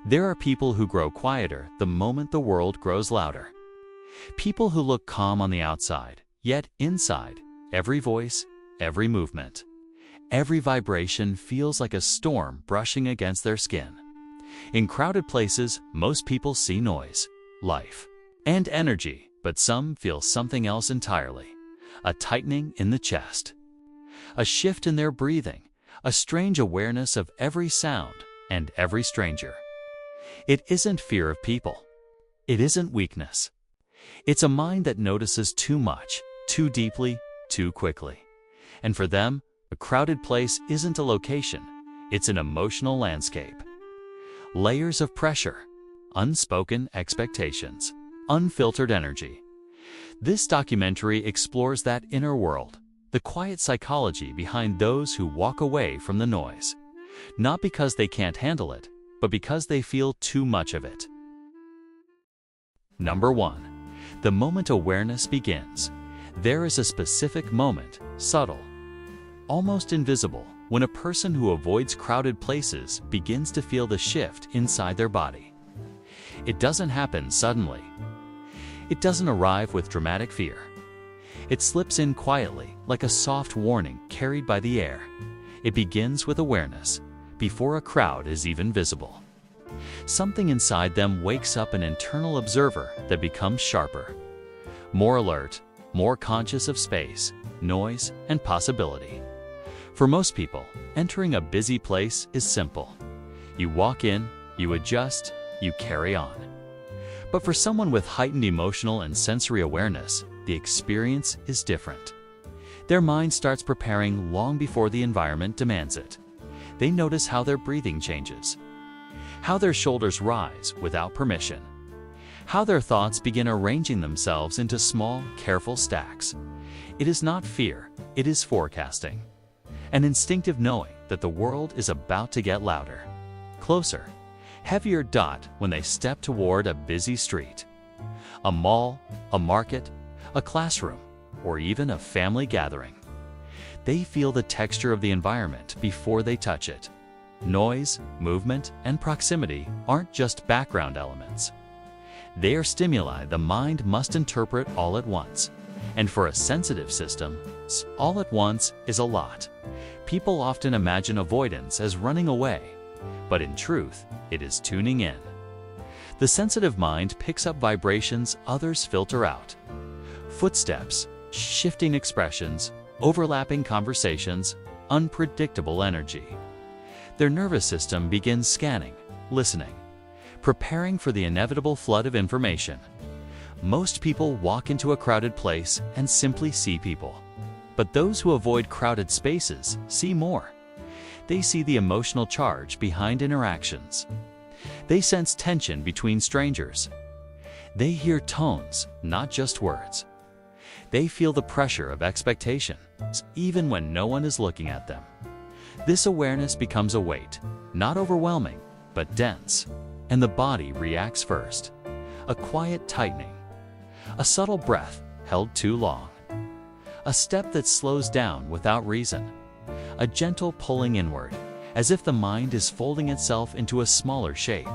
There are people who grow quieter the moment the world grows louder. People who look calm on the outside, yet inside, every voice, every movement, every vibration feels like a storm brushing against their skin. In crowded places, most people see noise, life, and energy, but some feel something else entirely. A tightening in the chest, a shift in their breathing, a strange awareness of every sound and every stranger. It isn't fear of people. It isn't weakness. It's a mind that notices too much, too deeply, too quickly. And for them, a crowded place isn't a location, it's an emotional landscape. Layers of pressure, unspoken expectations, unfiltered energy. This documentary explores that inner world, the quiet psychology behind those who walk away from the noise, not because they can't handle it, but because they feel too much of it. Number 1. The moment awareness begins. There is a specific moment, subtle, almost invisible, when a person who avoids crowded places begins to feel the shift inside their body. It doesn't happen suddenly. It doesn't arrive with dramatic fear. It slips in quietly, like a soft warning carried by the air. It begins with awareness, before a crowd is even visible. Something inside them wakes up an internal observer that becomes sharper, more alert, more conscious of space, noise, and possibility. For most people, entering a busy place is simple. You walk in, you adjust, you carry on. But for someone with heightened emotional and sensory awareness, the experience is different. Their mind starts preparing long before the environment demands it. They notice how their breathing changes, how their shoulders rise without permission, how their thoughts begin arranging themselves into small, careful stacks. It is not fear, it is forecasting. An instinctive knowing that the world is about to get louder, closer, heavier dot when they step toward a busy street, a mall, a market, a classroom, or even a family gathering. They feel the texture of the environment before they touch it. Noise, movement, and proximity aren't just background elements. They are stimuli the mind must interpret all at once. And for a sensitive system, all at once is a lot. People often imagine avoidance as running away, but in truth, it is tuning in. The sensitive mind picks up vibrations others filter out. Footsteps, shifting expressions, overlapping conversations, unpredictable energy. Their nervous system begins scanning, listening, preparing for the inevitable flood of information. Most people walk into a crowded place and simply see people. But those who avoid crowded spaces see more. They see the emotional charge behind interactions. They sense tension between strangers. They hear tones, not just words. They feel the pressure of expectation, even when no one is looking at them. This awareness becomes a weight, not overwhelming, but dense, and the body reacts first. A quiet tightening, a subtle breath held too long, a step that slows down without reason, a gentle pulling inward, as if the mind is folding itself into a smaller shape.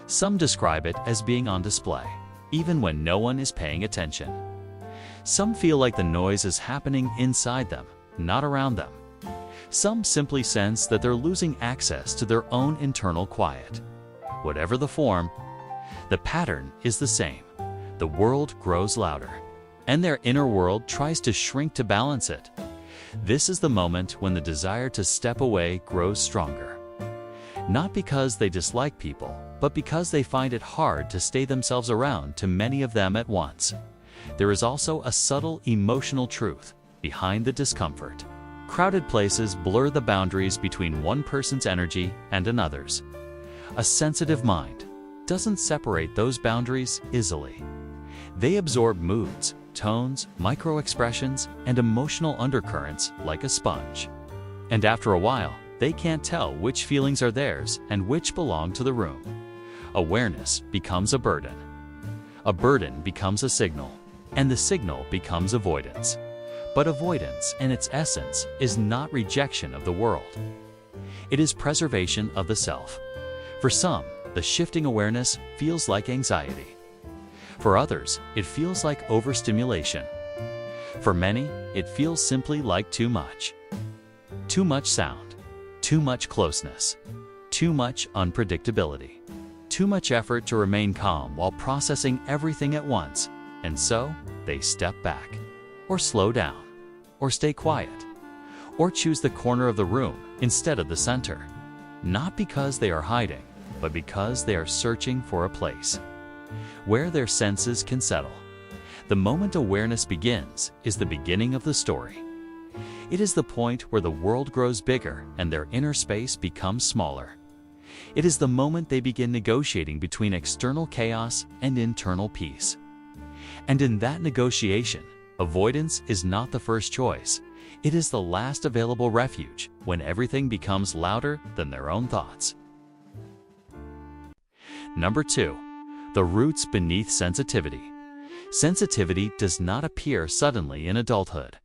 Some describe it as being on display, even when no one is paying attention. Some feel like the noise is happening inside them, not around them. Some simply sense that they're losing access to their own internal quiet. Whatever the form, the pattern is the same. The world grows louder, and their inner world tries to shrink to balance it. This is the moment when the desire to step away grows stronger. Not because they dislike people, but because they find it hard to stay themselves around too many of them at once. There is also a subtle emotional truth behind the discomfort. Crowded places blur the boundaries between one person's energy and another's. A sensitive mind doesn't separate those boundaries easily. They absorb moods, tones, micro-expressions, and emotional undercurrents like a sponge. And after a while, they can't tell which feelings are theirs and which belong to the room. Awareness becomes a burden. A burden becomes a signal, and the signal becomes avoidance. But avoidance, in its essence, is not rejection of the world. It is preservation of the self. For some, the shifting awareness feels like anxiety. For others, it feels like overstimulation. For many, it feels simply like too much. Too much sound, too much closeness, too much unpredictability, too much effort to remain calm while processing everything at once, and so they step back, or slow down, or stay quiet, or choose the corner of the room instead of the center, not because they are hiding, but because they are searching for a place where their senses can settle. The moment awareness begins is the beginning of the story. It is the point where the world grows bigger and their inner space becomes smaller. It is the moment they begin negotiating between external chaos and internal peace. And in that negotiation, avoidance is not the first choice. It is the last available refuge when everything becomes louder than their own thoughts. Number 2. The roots beneath sensitivity. Sensitivity does not appear suddenly in adulthood.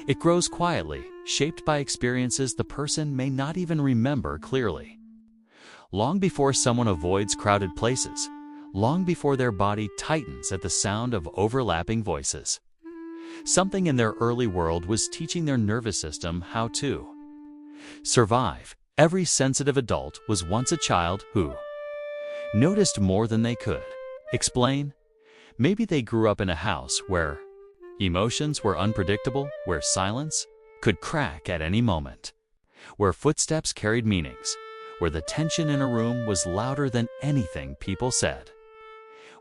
It grows quietly, shaped by experiences the person may not even remember clearly. Long before someone avoids crowded places, long before their body tightens at the sound of overlapping voices, something in their early world was teaching their nervous system how to survive. Every sensitive adult was once a child who noticed more than they could explain. Maybe they grew up in a house where emotions were unpredictable, where silence could crack at any moment, where footsteps carried meanings, where the tension in a room was louder than anything people said.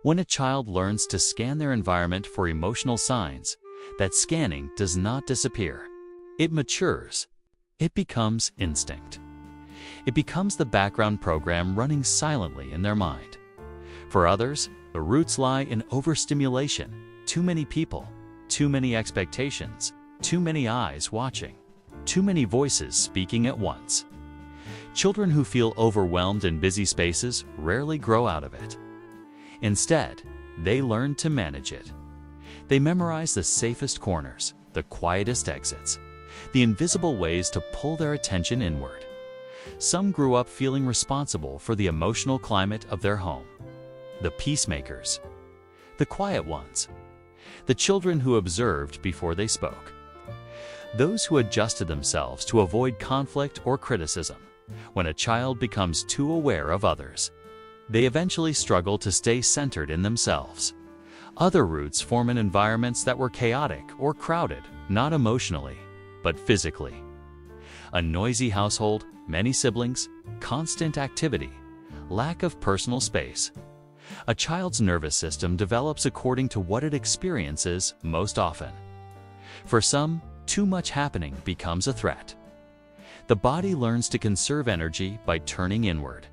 When a child learns to scan their environment for emotional signs, that scanning does not disappear. It matures. It becomes instinct. It becomes the background program running silently in their mind. For others, the roots lie in overstimulation. Too many people, too many expectations, too many eyes watching, too many voices speaking at once. Children who feel overwhelmed in busy spaces rarely grow out of it. Instead, they learn to manage it. They memorize the safest corners, the quietest exits, the invisible ways to pull their attention inward. Some grew up feeling responsible for the emotional climate of their home. The peacemakers, the quiet ones, the children who observed before they spoke, those who adjusted themselves to avoid conflict or criticism. When a child becomes too aware of others, they eventually struggle to stay centered in themselves. Other roots form in environments that were chaotic or crowded, not emotionally, but physically. A noisy household, many siblings, constant activity, lack of personal space. A child's nervous system develops according to what it experiences most often. For some, too much happening becomes a threat. The body learns to conserve energy by turning inward,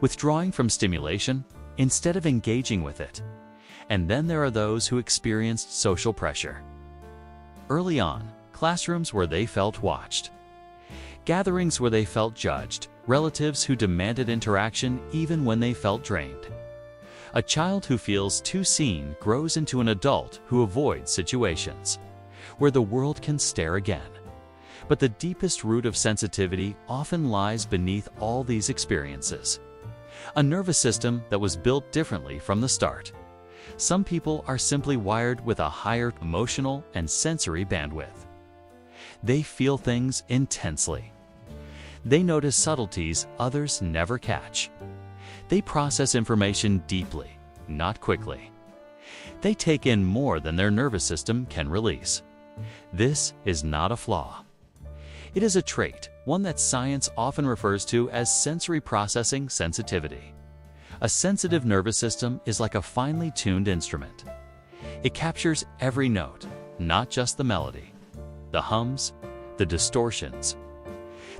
withdrawing from stimulation instead of engaging with it. And then there are those who experienced social pressure. Early on, classrooms where they felt watched, gatherings where they felt judged, relatives who demanded interaction even when they felt drained. A child who feels too seen grows into an adult who avoids situations where the world can stare again. But the deepest root of sensitivity often lies beneath all these experiences. A nervous system that was built differently from the start. Some people are simply wired with a higher emotional and sensory bandwidth. They feel things intensely. They notice subtleties others never catch. They process information deeply, not quickly. They take in more than their nervous system can release. This is not a flaw. It is a trait, one that science often refers to as sensory processing sensitivity. A sensitive nervous system is like a finely tuned instrument. It captures every note, not just the melody, the hums, the distortions,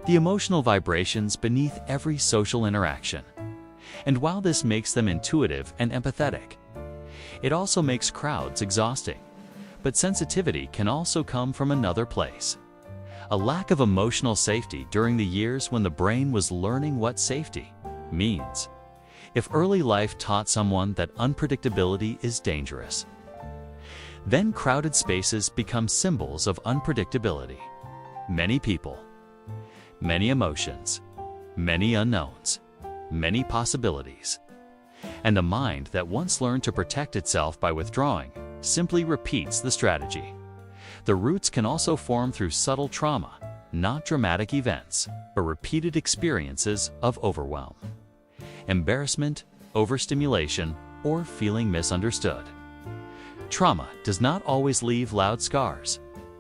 the emotional vibrations beneath every social interaction. And while this makes them intuitive and empathetic, it also makes crowds exhausting. But sensitivity can also come from another place. A lack of emotional safety during the years when the brain was learning what safety means. If early life taught someone that unpredictability is dangerous, then crowded spaces become symbols of unpredictability. Many people, many emotions, many unknowns, many possibilities. And the mind that once learned to protect itself by withdrawing simply repeats the strategy. The roots can also form through subtle trauma, not dramatic events, but repeated experiences of overwhelm, embarrassment, overstimulation, or feeling misunderstood. Trauma does not always leave loud scars.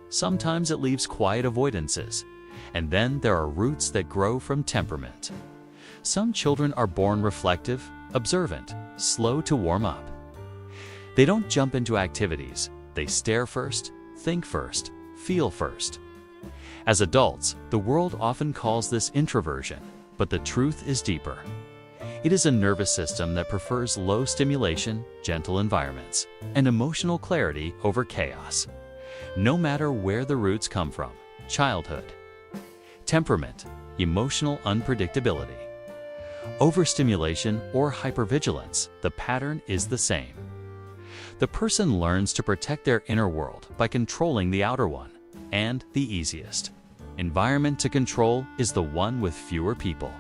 Sometimes it leaves quiet avoidances, and then there are roots that grow from temperament. Some children are born reflective, observant, slow to warm up. They don't jump into activities. They stare first, think first, feel first. As adults, the world often calls this introversion, but the truth is deeper. It is a nervous system that prefers low stimulation, gentle environments, and emotional clarity over chaos. No matter where the roots come from: childhood. Temperament, emotional unpredictability. Overstimulation or hypervigilance, the pattern is the same. The person learns to protect their inner world by controlling the outer one, and the easiest environment to control is the one with fewer people.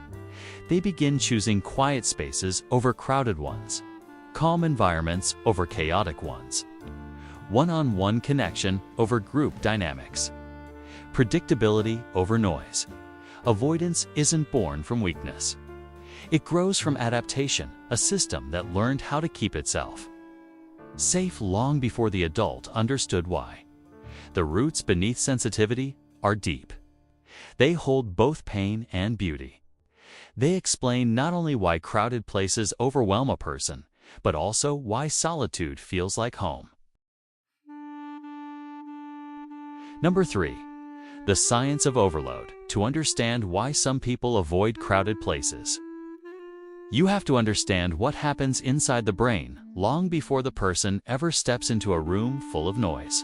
They begin choosing quiet spaces over crowded ones, calm environments over chaotic ones, one-on-one connection over group dynamics, predictability over noise. Avoidance isn't born from weakness. It grows from adaptation, a system that learned how to keep itself safe long before the adult understood why. The roots beneath sensitivity are deep. They hold both pain and beauty. They explain not only why crowded places overwhelm a person, but also why solitude feels like home. Number 3. The science of overload, to understand why some people avoid crowded places. You have to understand what happens inside the brain long before the person ever steps into a room full of noise.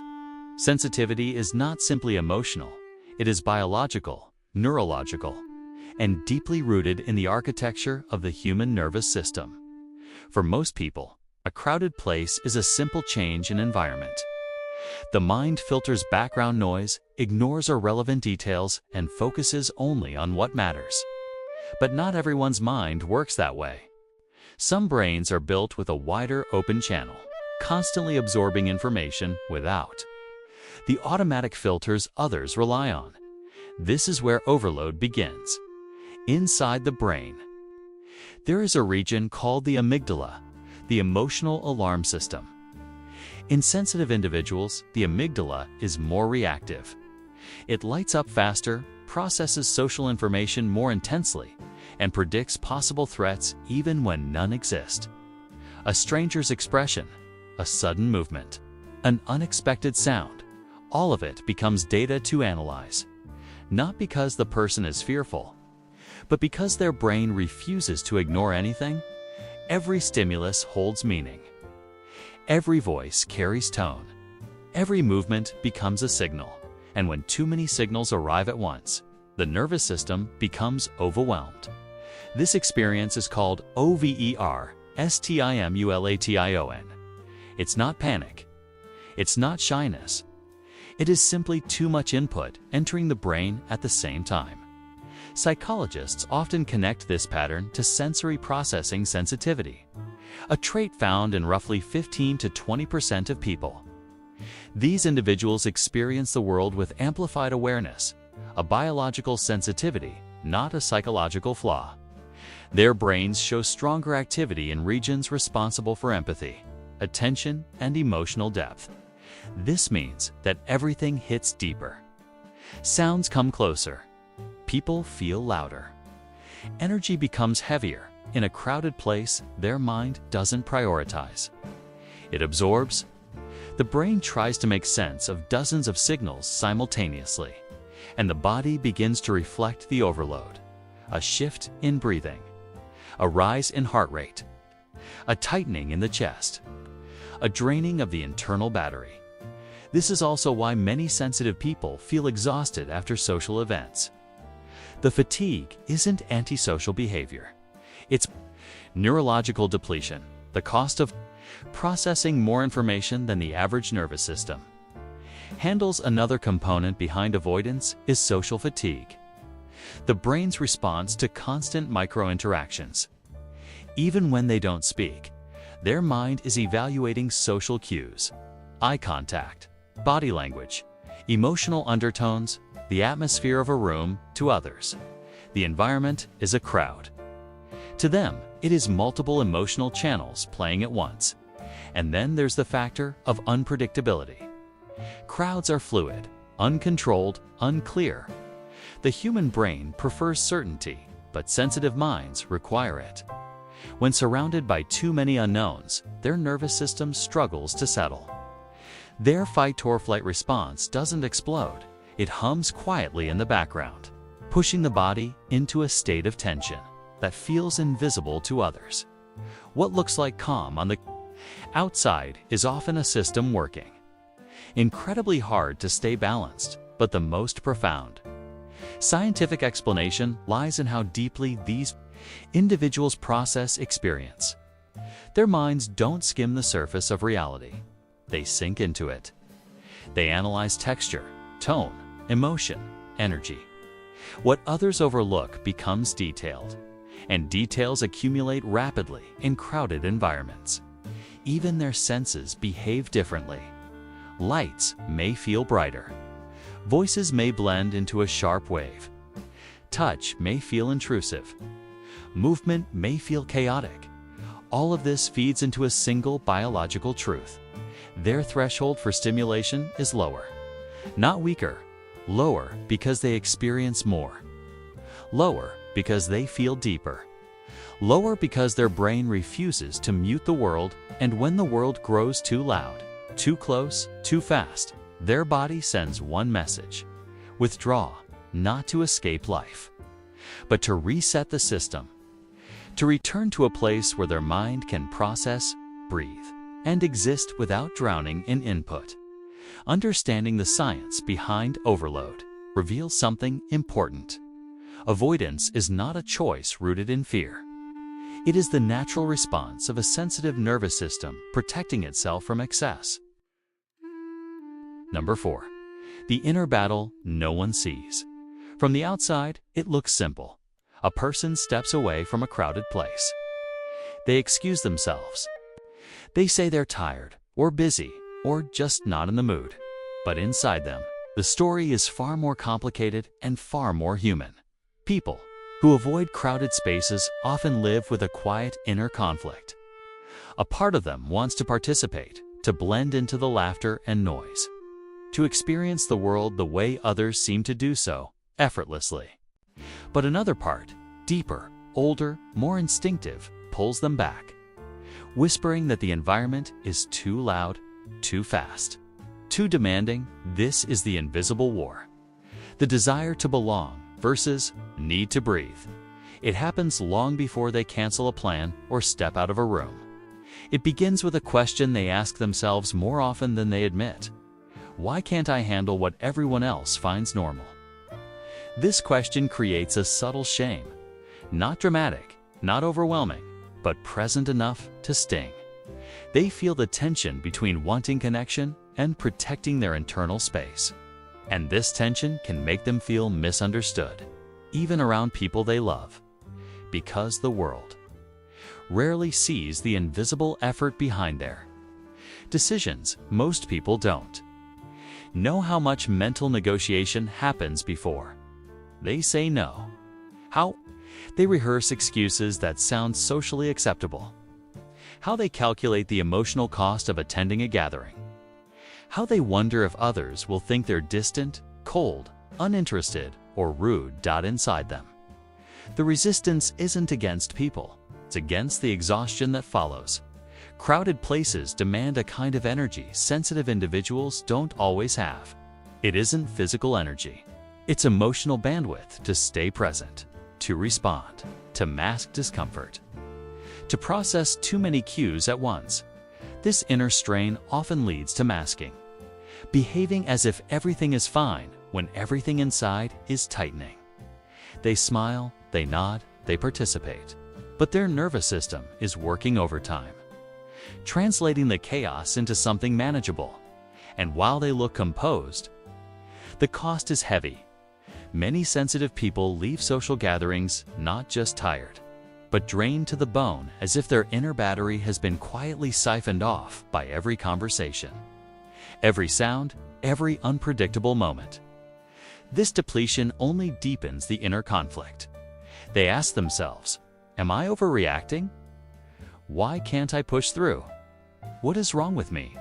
Sensitivity is not simply emotional, it is biological, neurological, and deeply rooted in the architecture of the human nervous system. For most people, a crowded place is a simple change in environment. The mind filters background noise, ignores irrelevant details, and focuses only on what matters. But not everyone's mind works that way. Some brains are built with a wider open channel, constantly absorbing information without the automatic filters others rely on. This is where overload begins. Inside the brain, there is a region called the amygdala, the emotional alarm system. In sensitive individuals, the amygdala is more reactive. It lights up faster, processes social information more intensely, and predicts possible threats even when none exist. A stranger's expression, a sudden movement, an unexpected sound, all of it becomes data to analyze. Not because the person is fearful, but because their brain refuses to ignore anything. Every stimulus holds meaning. Every voice carries tone. Every movement becomes a signal. And when too many signals arrive at once, the nervous system becomes overwhelmed. This experience is called overstimulation. It's not panic. It's not shyness. It is simply too much input entering the brain at the same time. Psychologists often connect this pattern to sensory processing sensitivity, a trait found in roughly 15 to 20% of people. These individuals experience the world with amplified awareness, a biological sensitivity, not a psychological flaw. Their brains show stronger activity in regions responsible for empathy, attention, and emotional depth. This means that everything hits deeper. Sounds come closer. People feel louder. Energy becomes heavier. In a crowded place, their mind doesn't prioritize. It absorbs. The brain tries to make sense of dozens of signals simultaneously, and the body begins to reflect the overload. A shift in breathing, a rise in heart rate, a tightening in the chest, a draining of the internal battery. This is also why many sensitive people feel exhausted after social events. The fatigue isn't antisocial behavior. It's neurological depletion, the cost of processing more information than the average nervous system handles. Another component behind avoidance is social fatigue. The brain's response to constant micro-interactions, Even when they don't speak, their mind is evaluating social cues, eye contact, body language, emotional undertones, the atmosphere of a room. To others, the environment is a crowd. To them, it is multiple emotional channels playing at once. And then there's the factor of unpredictability. Crowds are fluid, uncontrolled, unclear. The human brain prefers certainty, but sensitive minds require it. When surrounded by too many unknowns, their nervous system struggles to settle. Their fight-or-flight response doesn't explode. It hums quietly in the background, pushing the body into a state of tension that feels invisible to others. What looks like calm on the outside is often a system working. Incredibly hard to stay balanced, but the most profound. Scientific explanation lies in how deeply these individuals process experience. Their minds don't skim the surface of reality. They sink into it. They analyze texture, tone, emotion, energy. What others overlook becomes detailed, and details accumulate rapidly in crowded environments. Even their senses behave differently. Lights may feel brighter. Voices may blend into a sharp wave. Touch may feel intrusive. Movement may feel chaotic. All of this feeds into a single biological truth. Their threshold for stimulation is lower. Not weaker. Lower because they experience more. Lower because they feel deeper. Lower because their brain refuses to mute the world, and when the world grows too loud, too close, too fast, their body sends one message: withdraw, not to escape life, but to reset the system, to return to a place where their mind can process, breathe, and exist without drowning in input. Understanding the science behind overload reveals something important. Avoidance is not a choice rooted in fear. It is the natural response of a sensitive nervous system protecting itself from excess. Number 4. The inner battle no one sees. From the outside, it looks simple. A person steps away from a crowded place. They excuse themselves. They say they're tired, or busy, or just not in the mood. But inside them, the story is far more complicated and far more human. People who avoid crowded spaces often live with a quiet inner conflict. A part of them wants to participate, to blend into the laughter and noise, to experience the world the way others seem to do so, effortlessly. But another part, deeper, older, more instinctive, pulls them back, whispering that the environment is too loud, too fast, too demanding. This is the invisible war. The desire to belong versus need to breathe. It happens long before they cancel a plan or step out of a room. It begins with a question they ask themselves more often than they admit. Why can't I handle what everyone else finds normal? This question creates a subtle shame. Not dramatic, not overwhelming, but present enough to sting. They feel the tension between wanting connection and protecting their internal space. And this tension can make them feel misunderstood, even around people they love, because the world rarely sees the invisible effort behind their decisions. Most people don't know how much mental negotiation happens before they say no. How they rehearse excuses that sound socially acceptable. How they calculate the emotional cost of attending a gathering. How they wonder if others will think they're distant, cold, uninterested, or rude. Inside them, the resistance isn't against people, it's against the exhaustion that follows. Crowded places demand a kind of energy sensitive individuals don't always have. It isn't physical energy, it's emotional bandwidth to stay present, to respond, to mask discomfort, to process too many cues at once. This inner strain often leads to masking, behaving as if everything is fine when everything inside is tightening. They smile, they nod, they participate, but their nervous system is working overtime, translating the chaos into something manageable. And while they look composed, the cost is heavy. Many sensitive people leave social gatherings not just tired, but drained to the bone as if their inner battery has been quietly siphoned off by every conversation, every sound, every unpredictable moment. This depletion only deepens the inner conflict. They ask themselves, am I overreacting? Why can't I push through? What is wrong with me?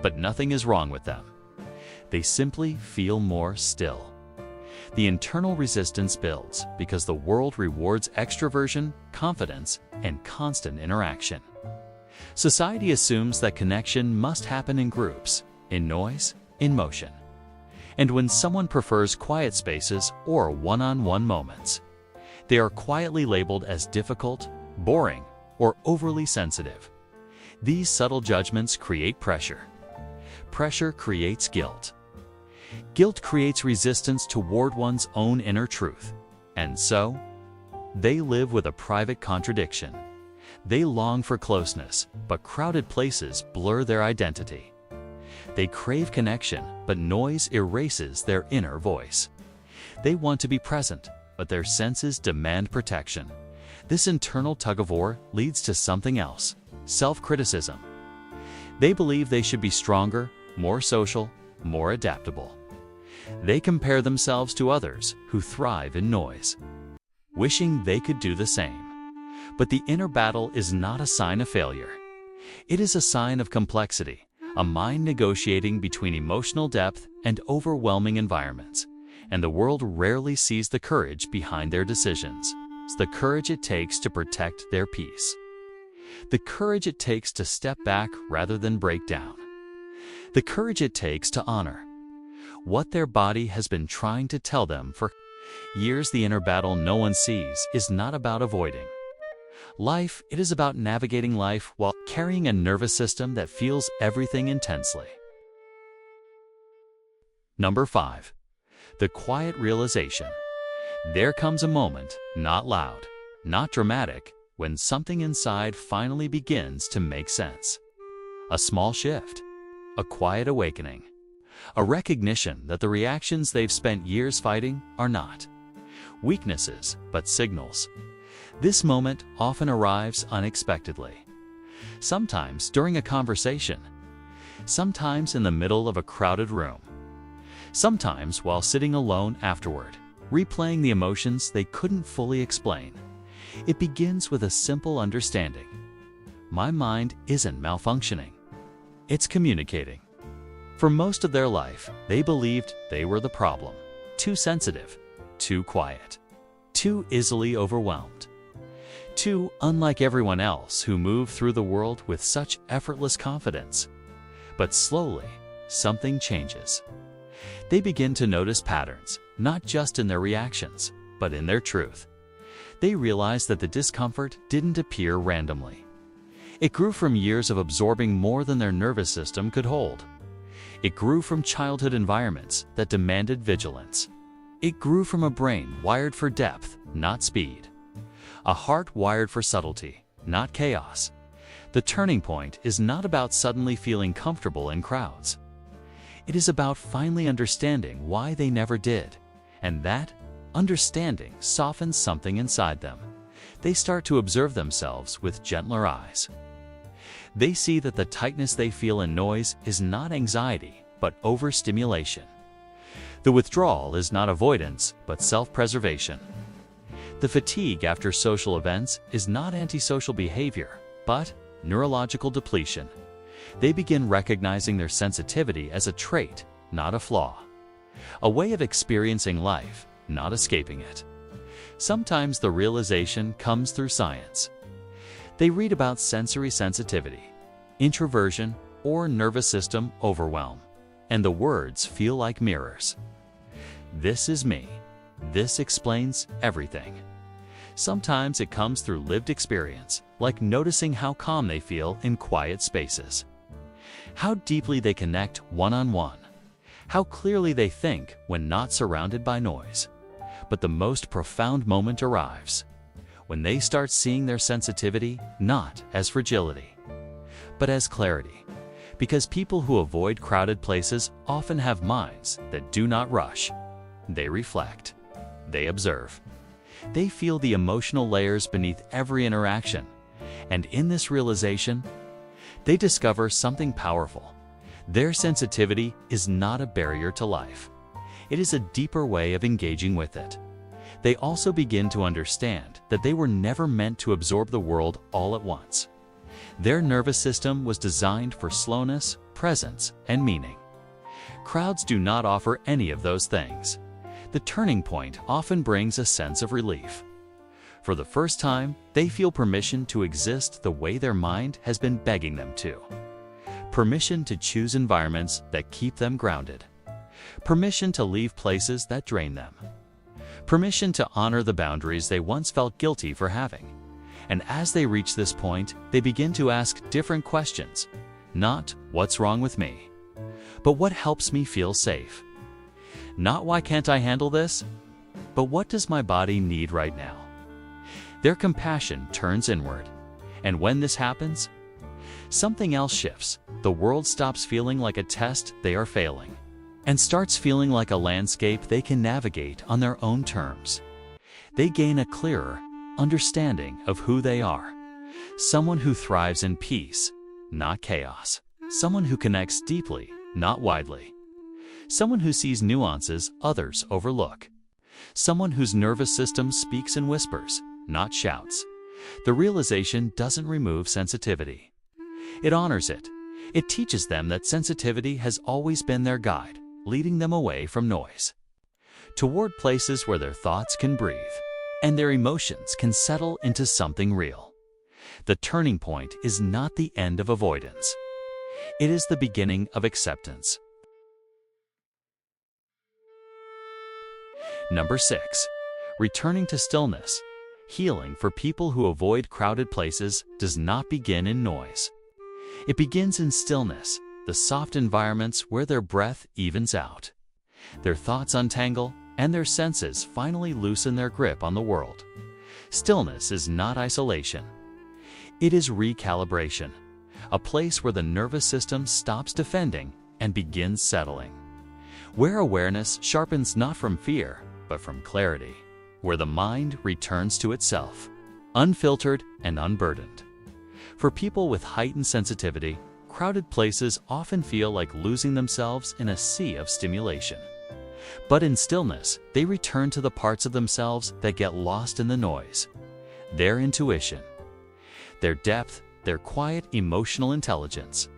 But nothing is wrong with them. They simply feel more still. The internal resistance builds because the world rewards extroversion, confidence, and constant interaction. Society assumes that connection must happen in groups, in noise, in motion. And when someone prefers quiet spaces or one-on-one moments, they are quietly labeled as difficult, boring, or overly sensitive. These subtle judgments create pressure. Pressure creates guilt. Guilt creates resistance toward one's own inner truth. And so, they live with a private contradiction. They long for closeness, but crowded places blur their identity. They crave connection, but noise erases their inner voice. They want to be present, but their senses demand protection. This internal tug-of-war leads to something else: self-criticism. They believe they should be stronger, more social, more adaptable. They compare themselves to others who thrive in noise, wishing they could do the same. But the inner battle is not a sign of failure. It is a sign of complexity, a mind negotiating between emotional depth and overwhelming environments. And the world rarely sees the courage behind their decisions. It's the courage it takes to protect their peace. The courage it takes to step back rather than break down. The courage it takes to honor what their body has been trying to tell them for years. The inner battle no one sees is not about avoiding life. It is about navigating life while carrying a nervous system that feels everything intensely. Number 5. The quiet realization. There comes a moment, not loud, not dramatic, when something inside finally begins to make sense. A small shift, a quiet awakening, a recognition that the reactions they've spent years fighting are not weaknesses, but signals. This moment often arrives unexpectedly. Sometimes during a conversation, sometimes in the middle of a crowded room, sometimes while sitting alone afterward, replaying the emotions they couldn't fully explain. It begins with a simple understanding. My mind isn't malfunctioning. It's communicating. For most of their life, they believed they were the problem. Too sensitive, too quiet, too easily overwhelmed, too unlike everyone else who moved through the world with such effortless confidence. But slowly, something changes. They begin to notice patterns, not just in their reactions, but in their truth. They realize that the discomfort didn't appear randomly. It grew from years of absorbing more than their nervous system could hold. It grew from childhood environments that demanded vigilance. It grew from a brain wired for depth, not speed. A heart wired for subtlety, not chaos. The turning point is not about suddenly feeling comfortable in crowds. It is about finally understanding why they never did, and that understanding softens something inside them. They start to observe themselves with gentler eyes. They see that the tightness they feel in noise is not anxiety, but overstimulation. The withdrawal is not avoidance, but self-preservation. The fatigue after social events is not antisocial behavior, but neurological depletion. They begin recognizing their sensitivity as a trait, not a flaw. A way of experiencing life, not escaping it. Sometimes the realization comes through science. They read about sensory sensitivity, introversion, or nervous system overwhelm, and the words feel like mirrors. This is me. This explains everything. Sometimes it comes through lived experience, like noticing how calm they feel in quiet spaces, how deeply they connect one-on-one, how clearly they think when not surrounded by noise. But the most profound moment arrives, when they start seeing their sensitivity not as fragility, but as clarity. Because people who avoid crowded places often have minds that do not rush. They reflect. They observe. They feel the emotional layers beneath every interaction, and in this realization, they discover something powerful. Their sensitivity is not a barrier to life. It is a deeper way of engaging with it. They also begin to understand that they were never meant to absorb the world all at once. Their nervous system was designed for slowness, presence, and meaning. Crowds do not offer any of those things. The turning point often brings a sense of relief. For the first time, they feel permission to exist the way their mind has been begging them to. Permission to choose environments that keep them grounded. Permission to leave places that drain them. Permission to honor the boundaries they once felt guilty for having. And as they reach this point, they begin to ask different questions. Not, what's wrong with me? But what helps me feel safe? Not, why can't I handle this? But what does my body need right now? Their compassion turns inward. And when this happens, something else shifts. The world stops feeling like a test they are failing, and starts feeling like a landscape they can navigate on their own terms. They gain a clearer understanding of who they are. Someone who thrives in peace, not chaos. Someone who connects deeply, not widely. Someone who sees nuances others overlook. Someone whose nervous system speaks in whispers, not shouts. The realization doesn't remove sensitivity. It honors it. It teaches them that sensitivity has always been their guide, leading them away from noise, toward places where their thoughts can breathe, and their emotions can settle into something real. The turning point is not the end of avoidance. It is the beginning of acceptance. Number 6. Returning to stillness. Healing for people who avoid crowded places does not begin in noise. It begins in stillness, the soft environments where their breath evens out, their thoughts untangle, and their senses finally loosen their grip on the world. Stillness is not isolation. It is recalibration, a place where the nervous system stops defending and begins settling, where awareness sharpens not from fear, but from clarity, where the mind returns to itself, unfiltered and unburdened. For people with heightened sensitivity, crowded places often feel like losing themselves in a sea of stimulation. But in stillness, they return to the parts of themselves that get lost in the noise. Their intuition, their depth, their quiet emotional intelligence,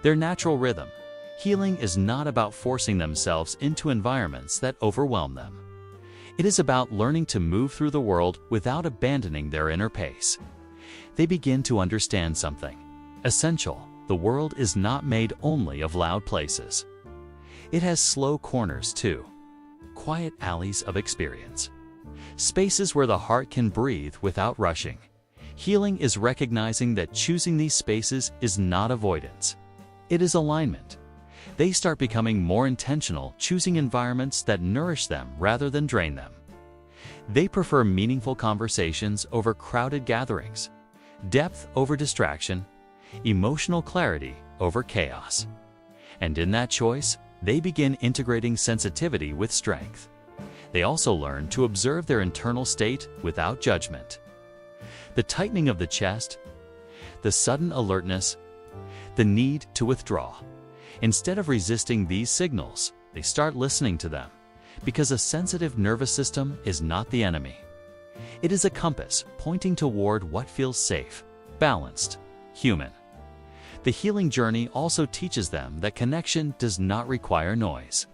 their natural rhythm. Healing is not about forcing themselves into environments that overwhelm them. It is about learning to move through the world without abandoning their inner pace. They begin to understand something essential. The world is not made only of loud places. It has slow corners too, quiet alleys of experience, spaces where the heart can breathe without rushing. Healing is recognizing that choosing these spaces is not avoidance. It is alignment. They start becoming more intentional, choosing environments that nourish them rather than drain them. They prefer meaningful conversations over crowded gatherings, depth over distraction, emotional clarity over chaos. And in that choice, they begin integrating sensitivity with strength. They also learn to observe their internal state without judgment. The tightening of the chest, the sudden alertness, the need to withdraw. Instead of resisting these signals, they start listening to them, because a sensitive nervous system is not the enemy. It is a compass pointing toward what feels safe, balanced, human. The healing journey also teaches them that connection does not require noise.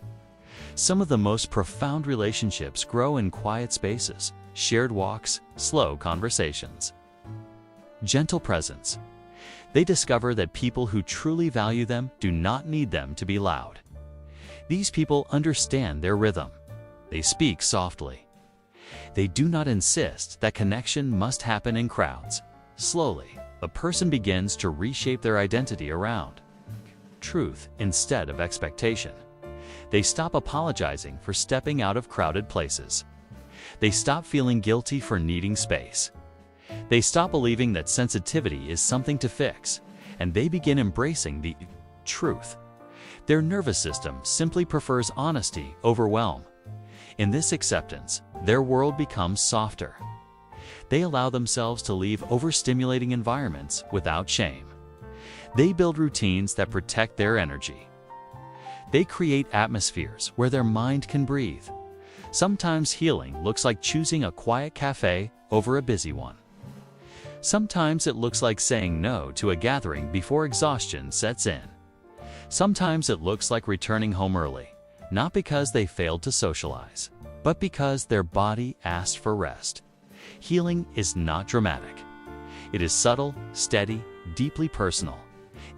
Some of the most profound relationships grow in quiet spaces, shared walks, slow conversations. Gentle presence. They discover that people who truly value them do not need them to be loud. These people understand their rhythm. They speak softly. They do not insist that connection must happen in crowds. Slowly, a person begins to reshape their identity around truth instead of expectation. They stop apologizing for stepping out of crowded places. They stop feeling guilty for needing space. They stop believing that sensitivity is something to fix, and they begin embracing the truth. Their nervous system simply prefers honesty over overwhelm. In this acceptance, their world becomes softer. They allow themselves to leave overstimulating environments without shame. They build routines that protect their energy. They create atmospheres where their mind can breathe. Sometimes healing looks like choosing a quiet cafe over a busy one. Sometimes it looks like saying no to a gathering before exhaustion sets in. Sometimes it looks like returning home early, not because they failed to socialize, but because their body asked for rest. Healing is not dramatic. It is subtle, steady, deeply personal.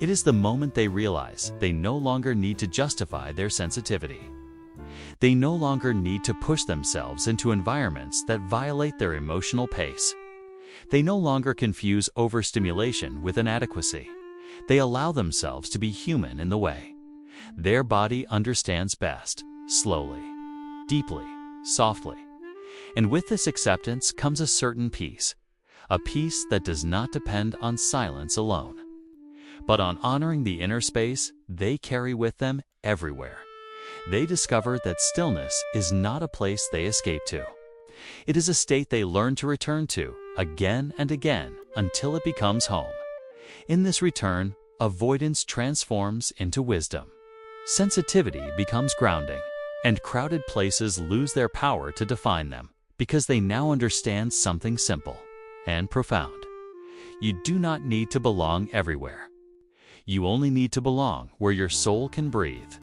It is the moment they realize they no longer need to justify their sensitivity. They no longer need to push themselves into environments that violate their emotional pace. They no longer confuse overstimulation with inadequacy. They allow themselves to be human in the way. Their body understands best, slowly, deeply, softly. And with this acceptance comes a certain peace, a peace that does not depend on silence alone, but on honoring the inner space they carry with them everywhere. They discover that stillness is not a place they escape to. It is a state they learn to return to again and again until it becomes home. In this return, avoidance transforms into wisdom. Sensitivity becomes grounding, and crowded places lose their power to define them because they now understand something simple and profound. You do not need to belong everywhere. You only need to belong where your soul can breathe.